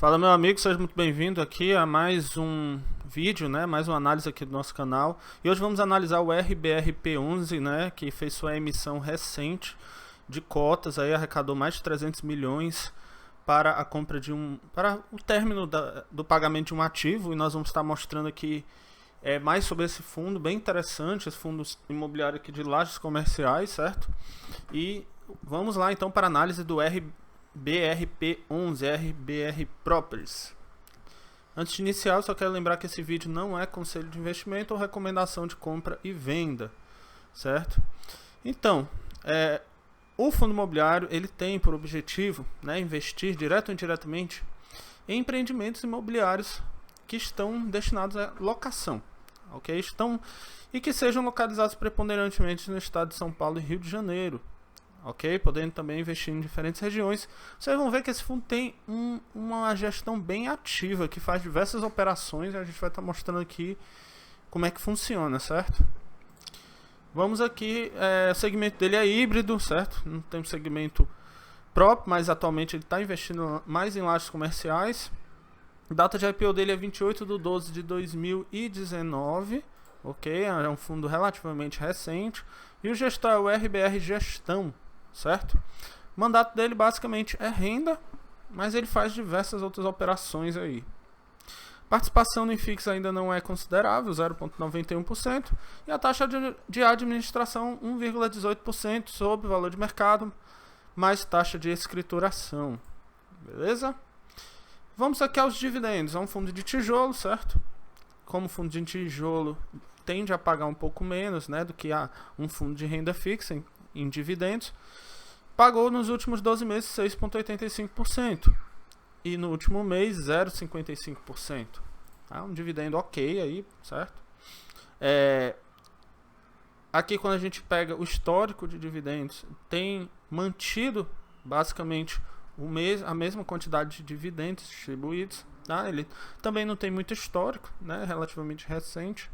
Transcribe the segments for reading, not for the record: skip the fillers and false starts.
Fala, meu amigo, seja muito bem-vindo aqui a mais um vídeo, né? Mais uma análise aqui do nosso canal. E hoje vamos analisar o RBRP11, né? Que fez sua emissão recente de cotas, aí arrecadou mais de 300 milhões para a compra de para o término do pagamento de um ativo. E nós vamos estar mostrando aqui mais sobre esse fundo, bem interessante, esse fundo imobiliário aqui de lajes comerciais, certo? E vamos lá então para a análise do RBRP11, RBR Properties. Antes de iniciar, eu só quero lembrar que esse vídeo não é conselho de investimento ou recomendação de compra e venda, certo? Então, o fundo imobiliário ele tem por objetivo, né, investir direto ou indiretamente em empreendimentos imobiliários que estão destinados à locação, ok? E que sejam localizados preponderantemente no estado de São Paulo e Rio de Janeiro, ok? Podendo também investir em diferentes regiões. Vocês vão ver que esse fundo tem uma gestão bem ativa, que faz diversas operações, e a gente vai estar mostrando aqui como é que funciona, certo? Vamos aqui, o segmento dele é híbrido, certo? Não tem um segmento próprio, mas atualmente ele está investindo mais em lajes comerciais. A data de IPO dele é 28/12/2019, ok? É um fundo relativamente recente. E o gestor é o RBR Gestão, certo? O mandato dele basicamente é renda, mas ele faz diversas outras operações aí. Participação no IFIX ainda não é considerável, 0,91%, e a taxa de administração 1,18% sobre o valor de mercado, mais taxa de escrituração. Beleza? Vamos aqui aos dividendos. É um fundo de tijolo, certo? Como fundo de tijolo tende a pagar um pouco menos, né, do que um fundo de renda fixa em dividendos, pagou nos últimos 12 meses 6,85%. E no último mês 0,55%. Um dividendo ok aí, certo? Aqui quando a gente pega o histórico de dividendos, tem mantido basicamente a mesma quantidade de dividendos distribuídos. Tá? Ele também não tem muito histórico, né? Relativamente recente.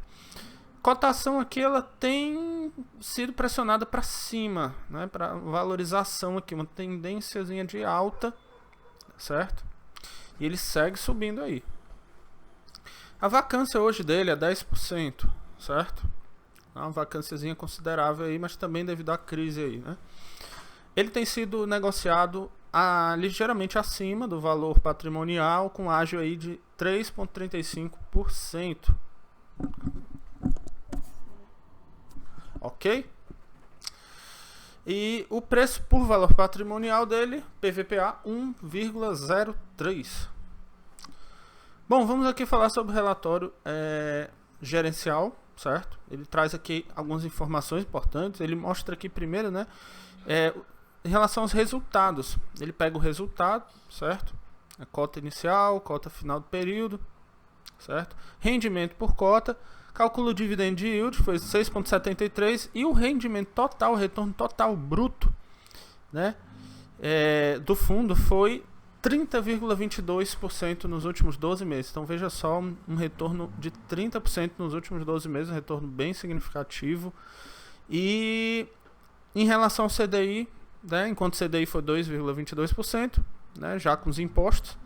Cotação aqui ela tem sido pressionada para cima, né? Para valorização aqui, uma tendênciazinha de alta, certo? E ele segue subindo aí. A vacância hoje dele é 10%, certo? Uma vacânciazinha considerável aí, mas também devido à crise aí, né? Ele tem sido negociado ligeiramente acima do valor patrimonial, com ágio aí de 3,35%. Ok? E o preço por valor patrimonial dele, PVPA 1,03. Bom, vamos aqui falar sobre o relatório gerencial, certo? Ele traz aqui algumas informações importantes. Ele mostra aqui primeiro, né, em relação aos resultados. Ele pega o resultado, certo? A cota inicial, cota final do período, certo? Rendimento por cota. Calcula o dividend yield, foi 6,73, e o rendimento total, o retorno total bruto, né, do fundo foi 30,22% nos últimos 12 meses. Então veja só, um retorno de 30% nos últimos 12 meses, um retorno bem significativo. E em relação ao CDI, né, enquanto o CDI foi 2,22%, né, já com os impostos.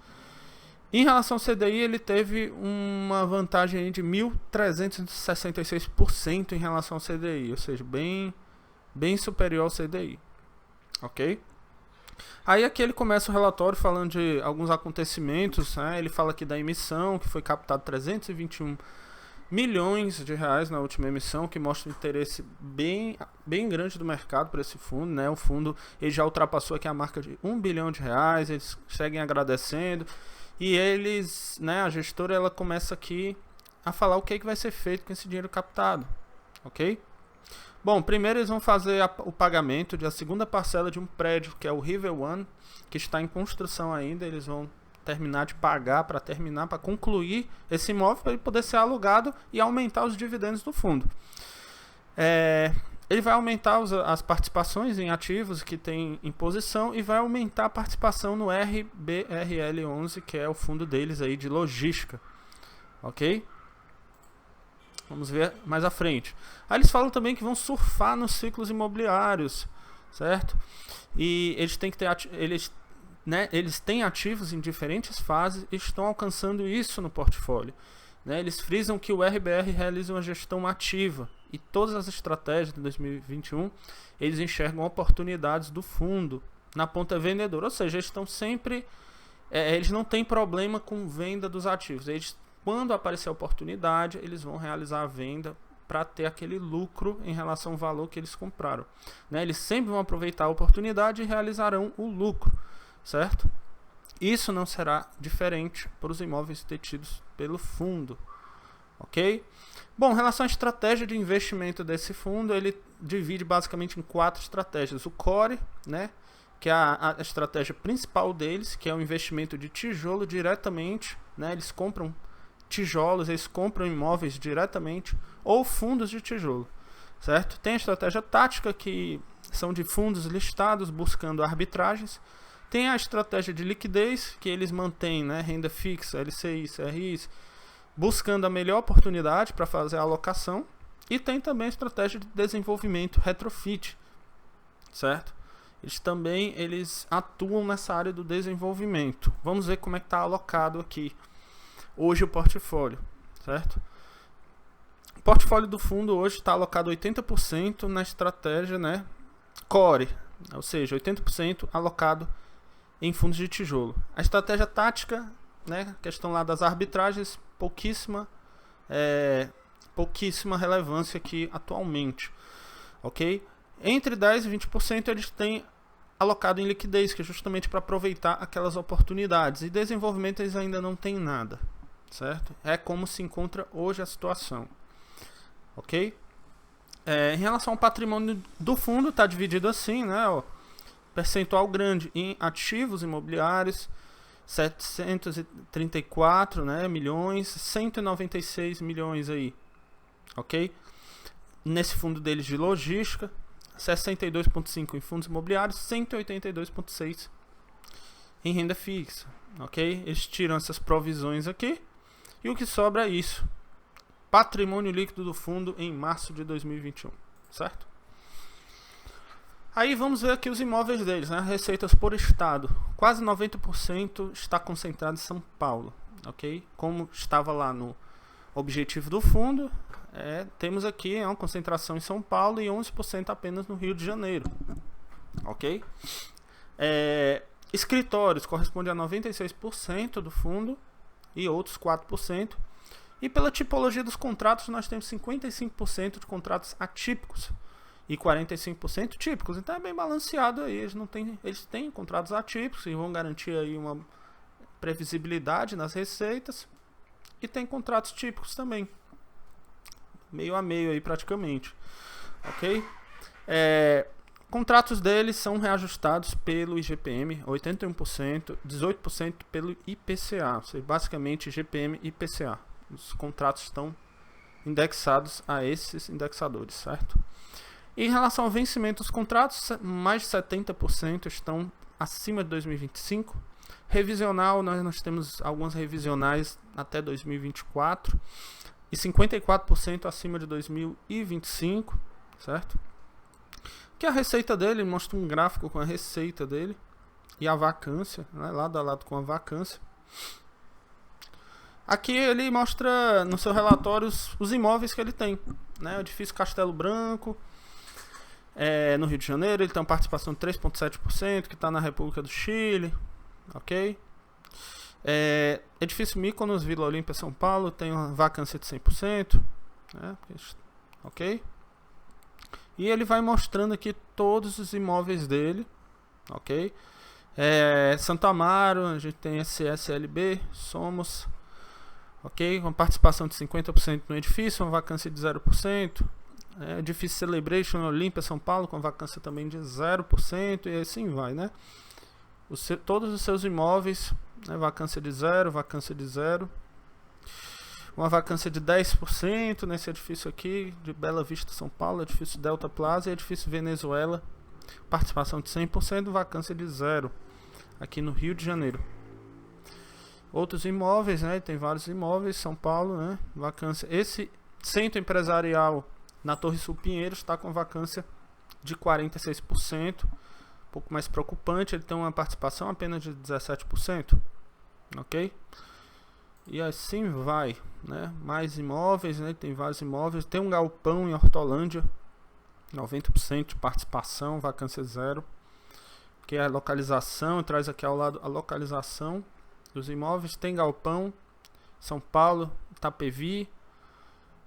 Em relação ao CDI, ele teve uma vantagem de 1.366% em relação ao CDI, ou seja, bem superior ao CDI, ok? Aí aqui ele começa o relatório falando de alguns acontecimentos, né? Ele fala aqui da emissão, que foi captado 321 milhões de reais na última emissão, que mostra um interesse bem grande do mercado para esse fundo, né? O fundo ele já ultrapassou aqui a marca de 1 bilhão de reais, eles seguem agradecendo. E eles, né, a gestora ela começa aqui a falar o que vai ser feito com esse dinheiro captado, ok? Bom, primeiro eles vão fazer o pagamento da segunda parcela de um prédio, que é o River One, que está em construção ainda. Eles vão terminar de pagar para concluir esse imóvel para ele poder ser alugado e aumentar os dividendos do fundo. Ele vai aumentar as participações em ativos que tem em posição e vai aumentar a participação no RBRL11, que é o fundo deles aí de logística, ok? Vamos ver mais à frente. Aí eles falam também que vão surfar nos ciclos imobiliários, certo? E eles têm que ter né, eles têm ativos em diferentes fases e estão alcançando isso no portfólio. Né? Eles frisam que o RBR realiza uma gestão ativa e todas as estratégias de 2021 eles enxergam oportunidades do fundo na ponta vendedora, ou seja, eles estão sempre, eles não têm problema com venda dos ativos. Eles, quando aparecer a oportunidade, eles vão realizar a venda para ter aquele lucro em relação ao valor que eles compraram. Né? Eles sempre vão aproveitar a oportunidade e realizarão o lucro, certo? Isso não será diferente para os imóveis detidos pelo fundo, ok? Bom, em relação à estratégia de investimento desse fundo, ele divide basicamente em 4 estratégias. O core, né, que é a estratégia principal deles, que é o investimento de tijolo diretamente, né, eles compram tijolos, eles compram imóveis diretamente ou fundos de tijolo, certo? Tem a estratégia tática, que são de fundos listados buscando arbitragens. Tem a estratégia de liquidez, que eles mantêm, né, renda fixa, LCIs, CRIs, buscando a melhor oportunidade para fazer a alocação. E tem também a estratégia de desenvolvimento, retrofit, certo? Eles atuam nessa área do desenvolvimento. Vamos ver como é que está alocado aqui hoje o portfólio, certo? O portfólio do fundo hoje está alocado 80% na estratégia, né, core, ou seja, 80% alocado em fundos de tijolo. A estratégia tática, né, questão lá das arbitragens, pouquíssima relevância aqui atualmente, ok? Entre 10% e 20% eles têm alocado em liquidez, que é justamente para aproveitar aquelas oportunidades. E desenvolvimento eles ainda não têm nada, certo? É como se encontra hoje a situação, ok? Em relação ao patrimônio do fundo, está dividido assim, né? Ó, percentual grande em ativos imobiliários, 734, né, milhões, 196 milhões aí, ok? Nesse fundo deles de logística, 62,5 em fundos imobiliários, 182,6 em renda fixa, ok? Eles tiram essas provisões aqui e o que sobra é isso. Patrimônio líquido do fundo em março de 2021, certo? Aí vamos ver aqui os imóveis deles, né? Receitas por estado. Quase 90% está concentrado em São Paulo, ok? Como estava lá no objetivo do fundo, temos aqui uma concentração em São Paulo e 11% apenas no Rio de Janeiro, ok? Escritórios corresponde a 96% do fundo e outros 4%. E pela tipologia dos contratos, nós temos 55% de contratos atípicos e 45% típicos. Então é bem balanceado aí. Eles têm contratos atípicos e vão garantir aí uma previsibilidade nas receitas. E tem contratos típicos também, meio a meio aí praticamente, ok? Contratos deles são reajustados pelo IGPM, 81%, 18% pelo IPCA, ou seja, basicamente IGPM e IPCA. Os contratos estão indexados a esses indexadores, certo? Em relação ao vencimento dos contratos, mais de 70% estão acima de 2025. Revisional, nós temos algumas revisionais até 2024 e 54% acima de 2025, certo? Que a receita dele, mostra um gráfico com a receita dele e a vacância, né, lado a lado com a vacância. Aqui ele mostra no seu relatório os imóveis que ele tem, né? O edifício Castelo Branco, no Rio de Janeiro, ele tem uma participação de 3,7%, que está na República do Chile, ok? Edifício Mykonos, Vila Olímpia, São Paulo, tem uma vacância de 100%, né? Ok? E ele vai mostrando aqui todos os imóveis dele, ok? Santo Amaro, a gente tem SSLB, Somos, ok? Com participação de 50% no edifício, uma vacância de 0%. Edifício Celebration, Olímpia, São Paulo, com vacância também de 0%, e assim vai, né? Todos os seus imóveis, né, vacância de 0, vacância de 0. Uma vacância de 10% nesse edifício aqui, de Bela Vista, São Paulo, edifício Delta Plaza e edifício Venezuela, participação de 100%, vacância de 0, aqui no Rio de Janeiro. Outros imóveis, né, tem vários imóveis, São Paulo, né, vacância. Esse centro empresarial na Torre Sul Pinheiros está com vacância de 46%, pouco mais preocupante, ele tem uma participação apenas de 17%, ok? E assim vai, né? Mais imóveis, né? Tem vários imóveis, tem um galpão em Hortolândia, 90% de participação, vacância zero, que é a localização, traz aqui ao lado a localização dos imóveis, tem galpão, São Paulo, Itapevi,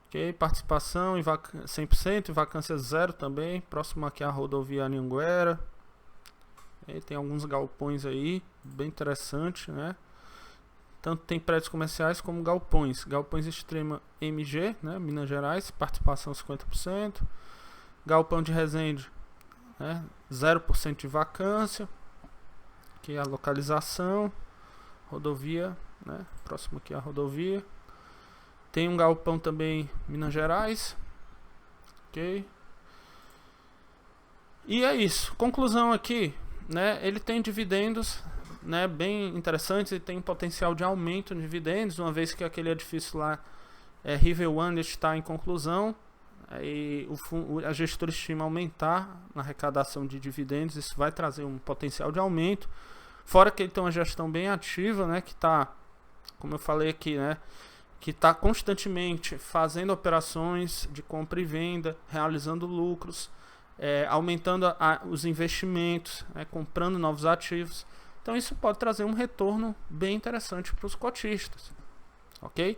ok? Participação em 100% e vacância zero também, próximo aqui à rodovia Anhanguera. Tem alguns galpões aí, bem interessante, né? Tanto tem prédios comerciais como galpões. Galpões Extrema MG, né? Minas Gerais, participação 50%. Galpão de Resende, né? 0% de vacância. Aqui a localização. Rodovia, né? Próximo aqui a rodovia. Tem um galpão também Minas Gerais. Ok. E é isso. Conclusão aqui, né? Ele tem dividendos, né, bem interessantes e tem um potencial de aumento de dividendos, uma vez que aquele edifício lá, River One, está em conclusão. Aí a gestora estima aumentar na arrecadação de dividendos, isso vai trazer um potencial de aumento. Fora que ele tem uma gestão bem ativa, né, que está, como eu falei aqui, né, que está constantemente fazendo operações de compra e venda, realizando lucros, aumentando os investimentos, comprando novos ativos. Então isso pode trazer um retorno bem interessante para os cotistas, ok?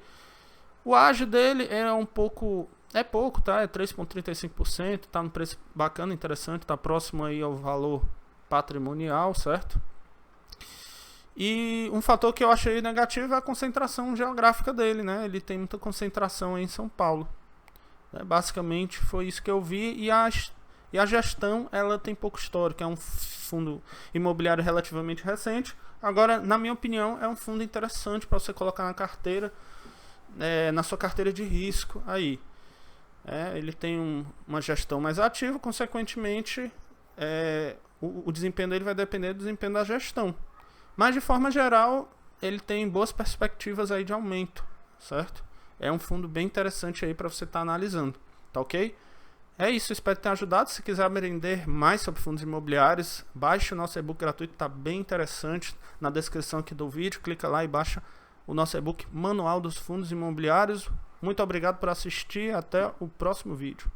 O ágio dele é pouco, tá? É 3,35%, tá no preço bacana, interessante, tá próximo aí ao valor patrimonial, certo? E um fator que eu achei negativo é a concentração geográfica dele, né? Ele tem muita concentração aí em São Paulo. Basicamente foi isso que eu vi. E a gestão, ela tem pouco histórico, é um fundo imobiliário relativamente recente. Agora, na minha opinião, é um fundo interessante para você colocar na carteira, na sua carteira de risco aí. Ele tem uma gestão mais ativa, consequentemente, o desempenho dele vai depender do desempenho da gestão. Mas, de forma geral, ele tem boas perspectivas aí de aumento, certo? É um fundo bem interessante aí para você estar analisando, tá ok? É isso, espero ter ajudado. Se quiser aprender mais sobre fundos imobiliários, baixe o nosso e-book gratuito, está bem interessante. Na descrição aqui do vídeo, clica lá e baixa o nosso e-book Manual dos Fundos Imobiliários. Muito obrigado por assistir, até o próximo vídeo.